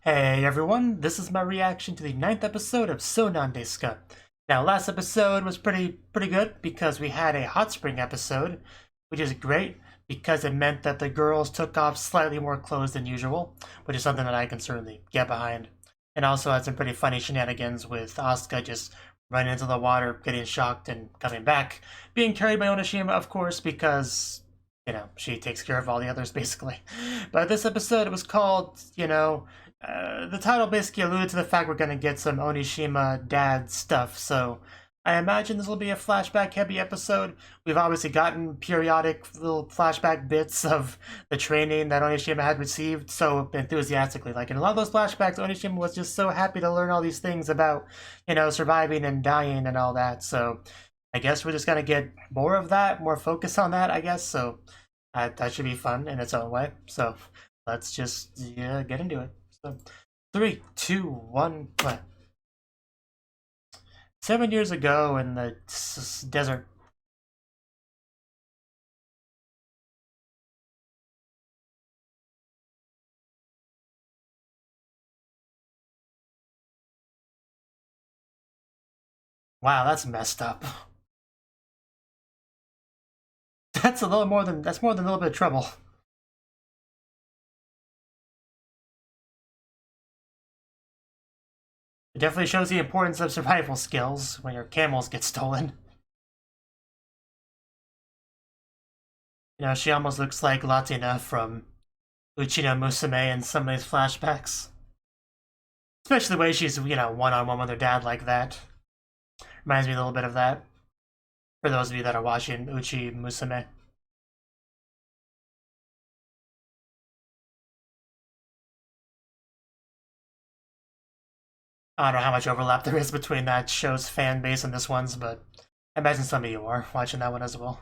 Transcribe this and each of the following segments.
Hey everyone, this is my reaction to the 9th episode of Sounan Desu. Now, last episode was pretty good because we had a hot spring episode, which is great because it meant that the girls took off slightly more clothes than usual, which is something that I can certainly get behind. And also had some pretty funny shenanigans with Asuka just running into the water, getting shocked, and coming back, being carried by Onishima, of course, because she takes care of all the others, basically. But this episode, it was called, the title basically alluded to the fact we're going to get some Onishima dad stuff, so I imagine this will be a flashback-heavy episode. We've obviously gotten periodic little flashback bits of the training that Onishima had received so enthusiastically. Like, in a lot of those flashbacks, Onishima was just so happy to learn all these things about, surviving and dying and all that, so I guess we're just going to get more of that, more focus on that, I guess, so that should be fun in its own way. So let's just get into it. So 3, 2, 1, play. 7 years ago in the desert. Wow, that's messed up. That's more than a little bit of trouble. It definitely shows the importance of survival skills when your camels get stolen. She almost looks like Latina from Uchi no Musume in some of these flashbacks. Especially the way she's, one-on-one with her dad like that. Reminds me a little bit of that. For those of you that are watching Uchi Musume. I don't know how much overlap there is between that show's fan base and this one's, but I imagine some of you are watching that one as well.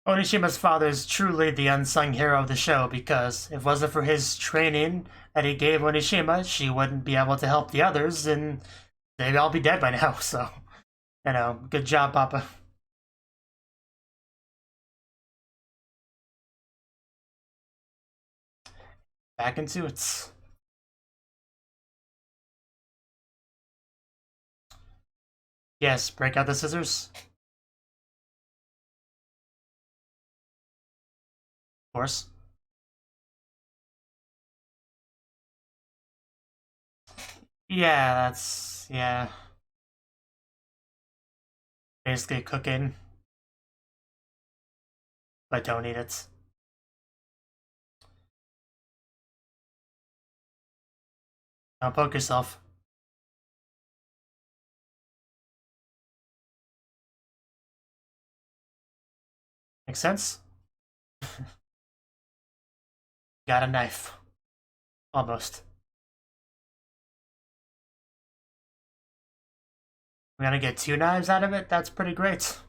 Onishima's father is truly the unsung hero of the show because if it wasn't for his training that he gave Onishima, she wouldn't be able to help the others and they'd all be dead by now, so, good job, Papa. Back into it. Yes, break out the scissors. Of course. Yeah, yeah. Basically cooking. But don't eat it. Don't poke yourself. Makes sense? Got a knife. Almost. We're gonna get 2 knives out of it? That's pretty great.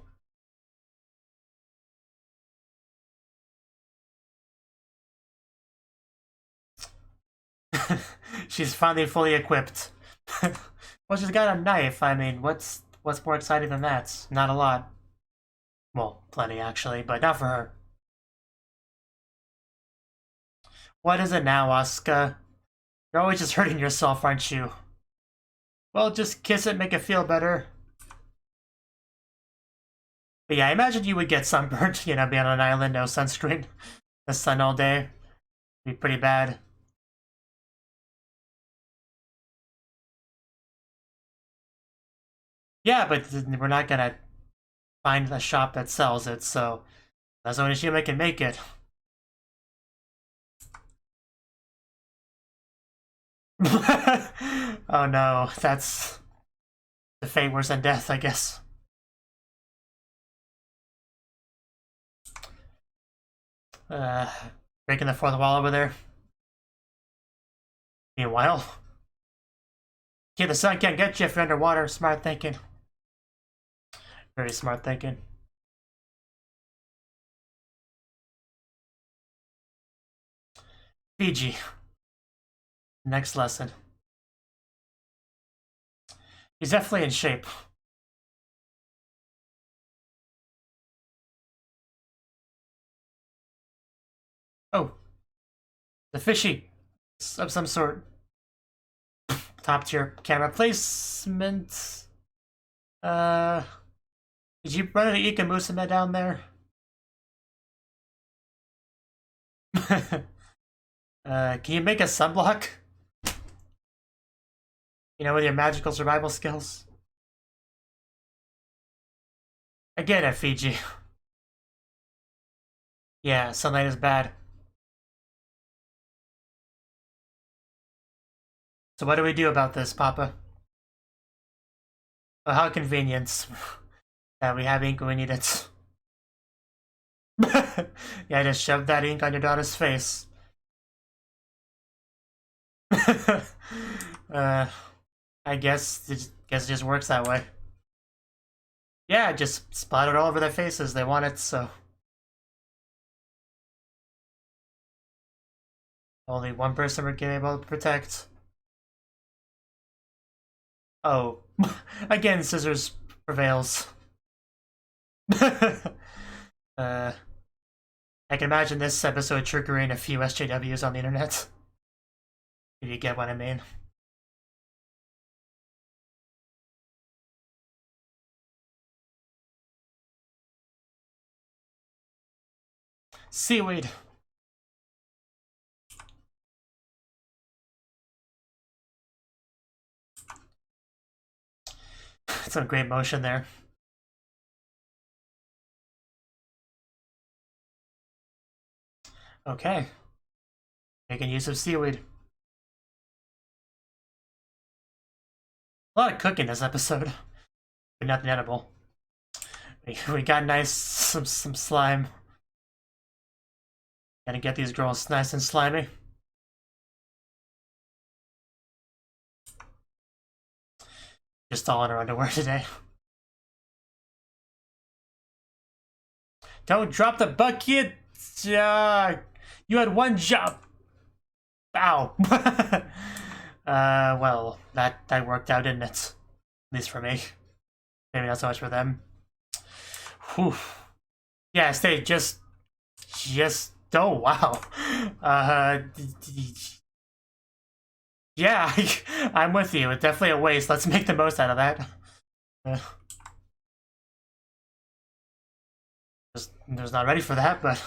She's finally fully equipped. Well, she's got a knife. I mean, what's more exciting than that? Not a lot. Well, plenty actually, but not for her. What is it now, Asuka? You're always just hurting yourself, aren't you? Well, just kiss it, make it feel better. But yeah, I imagine you would get sunburned, being on an island, no sunscreen, the sun all day. Be pretty bad. Yeah, but we're not gonna find the shop that sells it, so that's the only Onishima can make it. Oh no, that's the fate worse than death, I guess. Breaking the fourth wall over there. Meanwhile, okay, the sun can't get you if you're underwater. Smart thinking. Very smart thinking. Fiji. Next lesson. He's definitely in shape. Oh, the fishy of some sort. Top tier camera placement. Did you run into Ikamusame down there? Can you make a sunblock? You know, with your magical survival skills? Again at Fiji. Yeah, sunlight is bad. So what do we do about this, Papa? Oh, how convenient that we have ink when we need it. Yeah, just shove that ink on your daughter's face. I guess it just works that way. Yeah, just splattered all over their faces. They want it, so. Only one person we're able to protect. Oh, again, scissors prevails. I can imagine this episode triggering a few SJWs on the internet. If you get what I mean. Seaweed. Some great motion there. Okay. Making use of seaweed. A lot of cooking this episode, but nothing edible. We got some slime. Gotta get these girls nice and slimy. Just all in her underwear today. Don't drop the bucket! You had one job! Ow! Well, that worked out, didn't it? At least for me. Maybe not so much for them. Whew. Yeah, stay just... Oh, wow. Yeah, I'm with you. It's definitely a waste. Let's make the most out of that. Just not ready for that, but...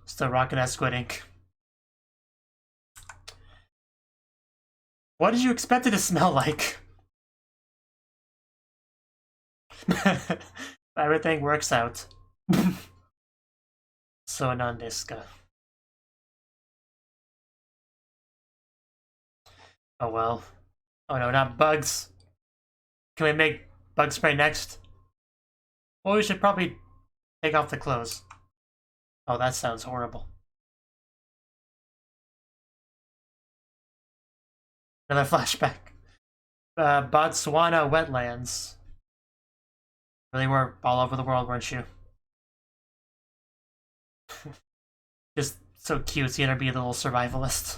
Still rocking that squid ink. What did you expect it to smell like? Everything works out. Sounan Desu. Oh well. Oh no, not bugs. Can we make bug spray next? Well, we should probably take off the clothes. Oh, that sounds horrible. Another flashback. Botswana wetlands. Really were all over the world, weren't you? Just so cute, seeing her be the little survivalist.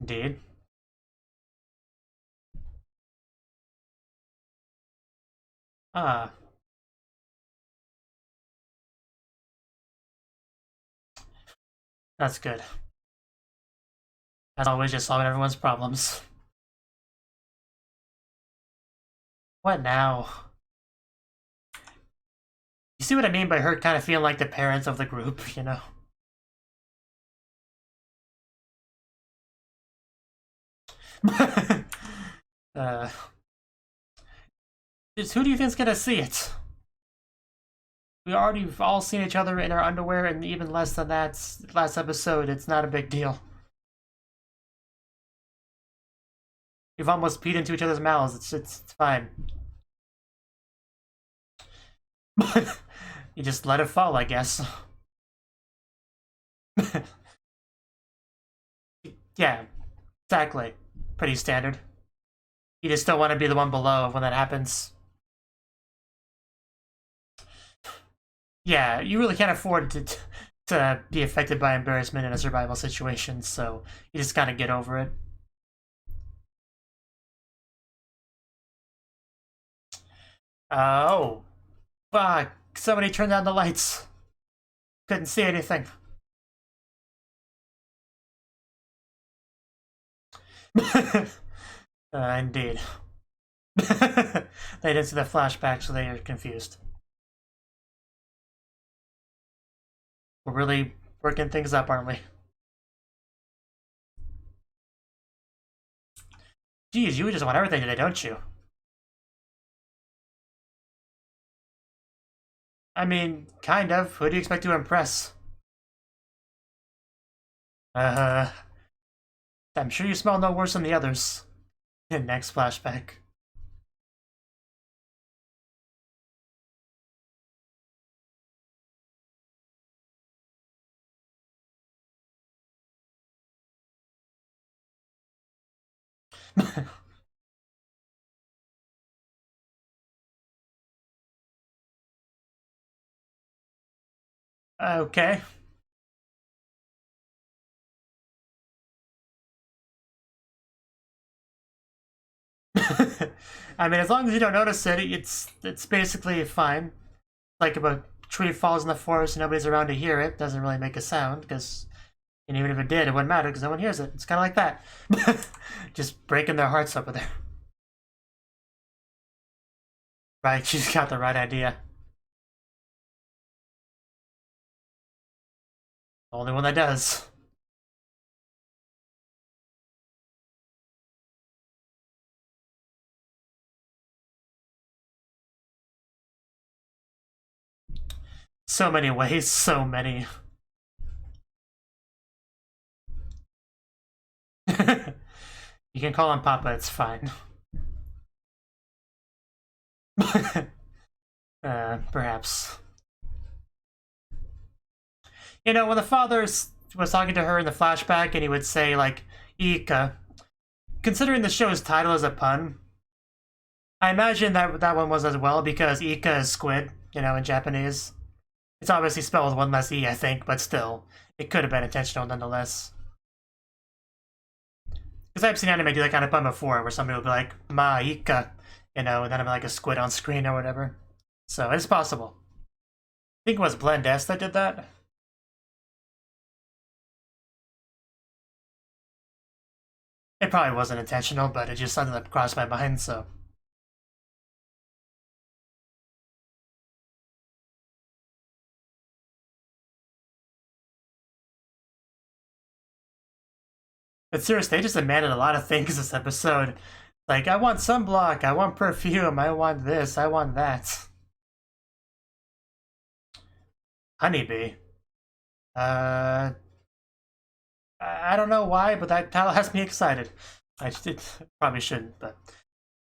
Indeed. Ah. That's good. As always, just solving everyone's problems. What now? You see what I mean by her kind of feeling like the parents of the group, you know? Just who do you think's gonna see it? We already all seen each other in our underwear, and even less than that last episode. It's not a big deal. We've almost peed into each other's mouths. It's fine. You just let it fall, I guess. Yeah, exactly. Pretty standard. You just don't want to be the one below when that happens. Yeah, you really can't afford to be affected by embarrassment in a survival situation, so you just gotta get over it. Oh, fuck! Somebody turned on the lights. Couldn't see anything. Indeed. They didn't see the flashback, so they are confused. We're really working things up, aren't we? Geez, you just want everything today, don't you? I mean, kind of. Who do you expect to impress? I'm sure you smell no worse than the others. Next flashback. Okay. I mean, as long as you don't notice it, it's basically fine. Like if a tree falls in the forest and nobody's around to hear it, doesn't really make a sound, because and even if it did, it wouldn't matter because no one hears it. It's kind of like that. Just breaking their hearts over there. Right, she's got the right idea. Only one that does. So many ways, so many. You can call him Papa, it's fine. Perhaps. You know, when the father was talking to her in the flashback and he would say, like, Ika, considering the show's title is a pun, I imagine that one was as well because Ika is squid, you know, in Japanese. It's obviously spelled with one less E, I think, but still, it could have been intentional nonetheless. Because I've seen anime do that kind of pun before, where somebody will be like, Ma Ika, you know, and then have like a squid on screen or whatever. So it's possible. I think it was Blend-S that did that. It probably wasn't intentional, but it just something that crossed my mind, so. But seriously, they just demanded a lot of things this episode. Like, I want sunblock, I want perfume, I want this, I want that. Honeybee. Uh, I don't know why, but that title has me excited. I probably shouldn't, but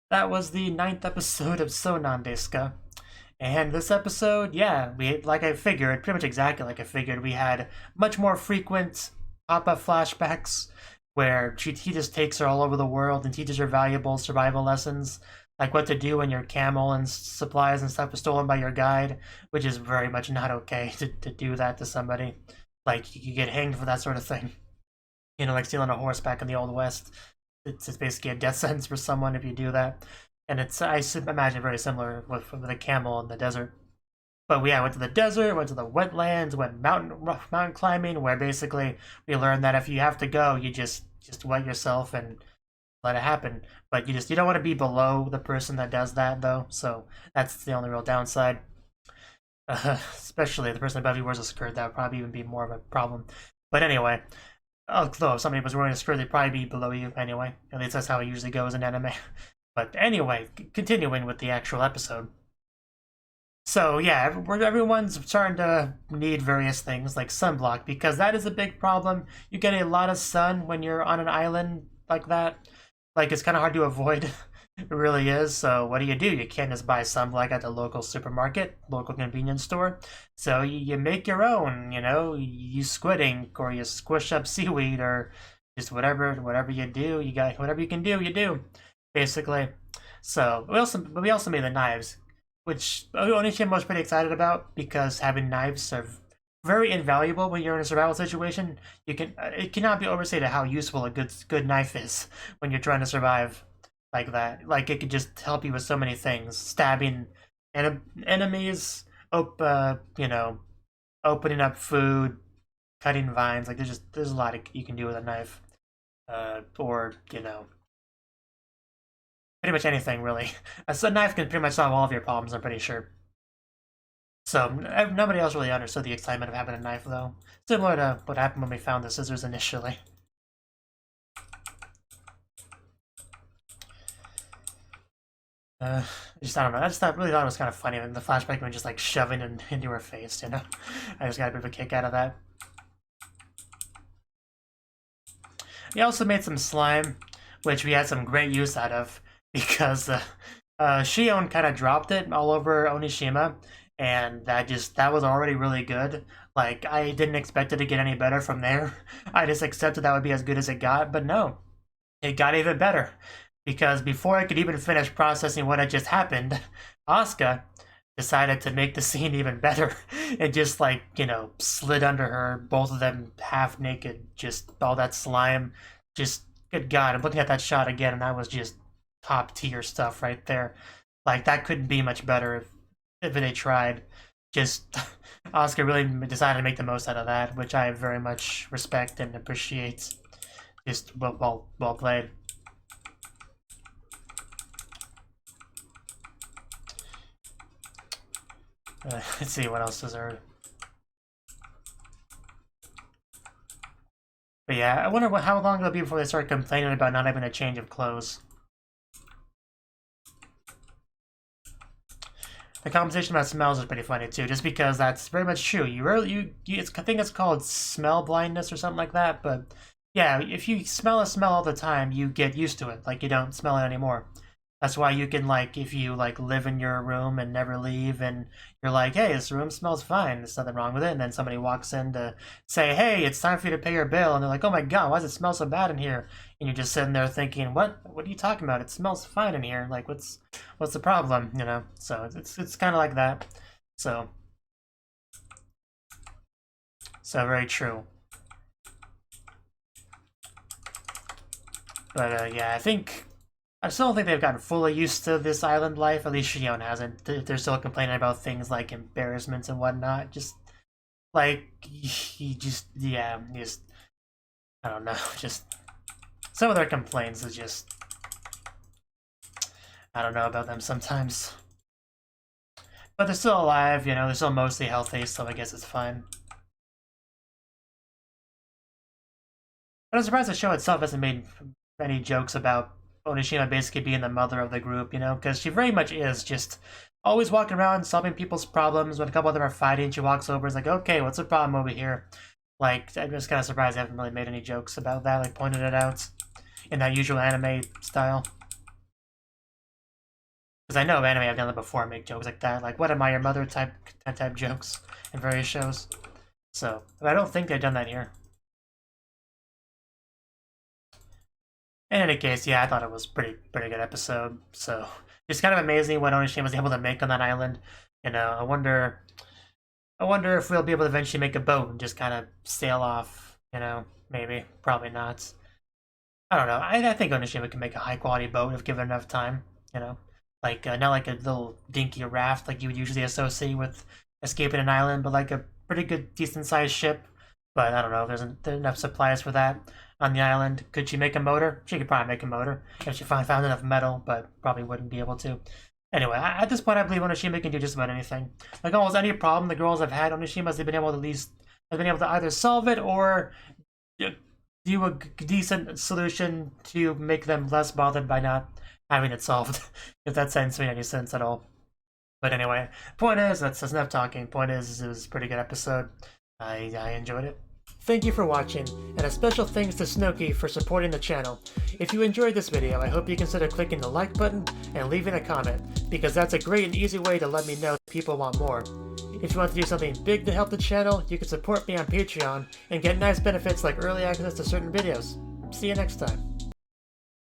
that was the 9th episode of Sounan Desu. And this episode, yeah, we like I figured, pretty much exactly like I figured, we had much more frequent pop-up flashbacks where he just takes her all over the world and teaches her valuable survival lessons, like what to do when your camel and supplies and stuff is stolen by your guide, which is very much not okay to do that to somebody. Like, you get hanged for that sort of thing. You know, like stealing a horse back in the Old West. It's basically a death sentence for someone if you do that. And it's, I imagine, very similar with a camel in the desert. But yeah, went to the desert, went to the wetlands, went mountain climbing, where basically we learned that if you have to go, you just wet yourself and let it happen. But you don't want to be below the person that does that though, so that's the only real downside. Especially the person above you wears a skirt, that would probably even be more of a problem. But anyway, although if somebody was wearing a skirt, they'd probably be below you anyway. At least that's how it usually goes in anime. But anyway, continuing with the actual episode. So yeah, everyone's starting to need various things like sunblock because that is a big problem. You get a lot of sun when you're on an island like that. Like, it's kind of hard to avoid. It really is. So what do? You can't just buy sunblock at the local supermarket, local convenience store. So you make your own, you use squid ink or you squish up seaweed or just whatever you do, you got whatever you can do, you do, basically. So we also made the knives, which Onishima was pretty excited about because having knives are very invaluable when you're in a survival situation. It cannot be overstated how useful a good knife is when you're trying to survive like that. Like it could just help you with so many things, stabbing enemies, opening up food, cutting vines. Like there's a lot you can do with a knife, or pretty much anything really. A knife can pretty much solve all of your problems, I'm pretty sure. So nobody else really understood the excitement of having a knife, though. Similar to what happened when we found the scissors initially. I don't know. Really thought it was kind of funny, and the flashback when just like shoving it into her face, I just got a bit of a kick out of that. We also made some slime, which we had some great use out of because Shion kind of dropped it all over Onishima, and that was already really good. Like I didn't expect it to get any better from there. I just accepted that would be as good as it got, but no, it got even better because before I could even finish processing what had just happened, Asuka decided to make the scene even better and just like slid under her, both of them half naked, just all that slime. Just good God, I'm looking at that shot again, and that was just top tier stuff right there. Like that couldn't be much better if they tried. Just Asuka really decided to make the most out of that, which I very much respect and appreciate. Just well played. Let's see what else is there. But yeah, I wonder how long it'll be before they start complaining about not having a change of clothes. The conversation about smells is pretty funny too, just because that's very much true. I think it's called smell blindness or something like that. But yeah, if you smell a smell all the time, you get used to it. Like you don't smell it anymore. That's why you can if you live in your room and never leave, and you're like, hey, this room smells fine. There's nothing wrong with it. And then somebody walks in to say, hey, it's time for you to pay your bill, and they're like, oh my God, why does it smell so bad in here? And you're just sitting there thinking, what are you talking about? It smells fine in here. Like what's the problem? So it's kind of like that. So very true. But yeah, I still don't think they've gotten fully used to this island life. At least Shion hasn't. They're still complaining about things like embarrassments and whatnot. Just I don't know. Just some of their complaints is just, I don't know about them sometimes. But they're still alive. They're still mostly healthy, so I guess it's fine. But I'm surprised the show itself hasn't made any jokes about Onishima basically being the mother of the group, because she very much is just always walking around solving people's problems. When a couple of them are fighting, she walks over and is like, okay, what's the problem over here? Like, I'm just kind of surprised they haven't really made any jokes about that, like pointed it out in that usual anime style. Because I know anime I've done that before, make jokes like that, like, what am I, your mother type jokes in various shows. So, but I don't think they've done that here. In any case, yeah, I thought it was pretty good episode. So it's kind of amazing what Onishima was able to make on that island. I wonder if we'll be able to eventually make a boat and just kind of sail off. Maybe, probably not. I don't know. I think Onishima can make a high quality boat if given enough time. Like not like a little dinky raft like you would usually associate with escaping an island, but like a pretty good, decent sized ship. But I don't know if there's enough supplies for that on the island. Could she make a motor? She could probably make a motor if she found enough metal, but probably wouldn't be able to. Anyway, at this point, I believe Onishima can do just about anything. Like almost any problem the girls have had, Onishima's been able to either solve it or do a decent solution to make them less bothered by not having it solved. If that sentence made any sense at all. But anyway, point is, that's enough talking. Point is, it was a pretty good episode. I enjoyed it. Thank you for watching, and a special thanks to Cnouki for supporting the channel. If you enjoyed this video, I hope you consider clicking the like button and leaving a comment, because that's a great and easy way to let me know that people want more. If you want to do something big to help the channel, you can support me on Patreon and get nice benefits like early access to certain videos. See you next time.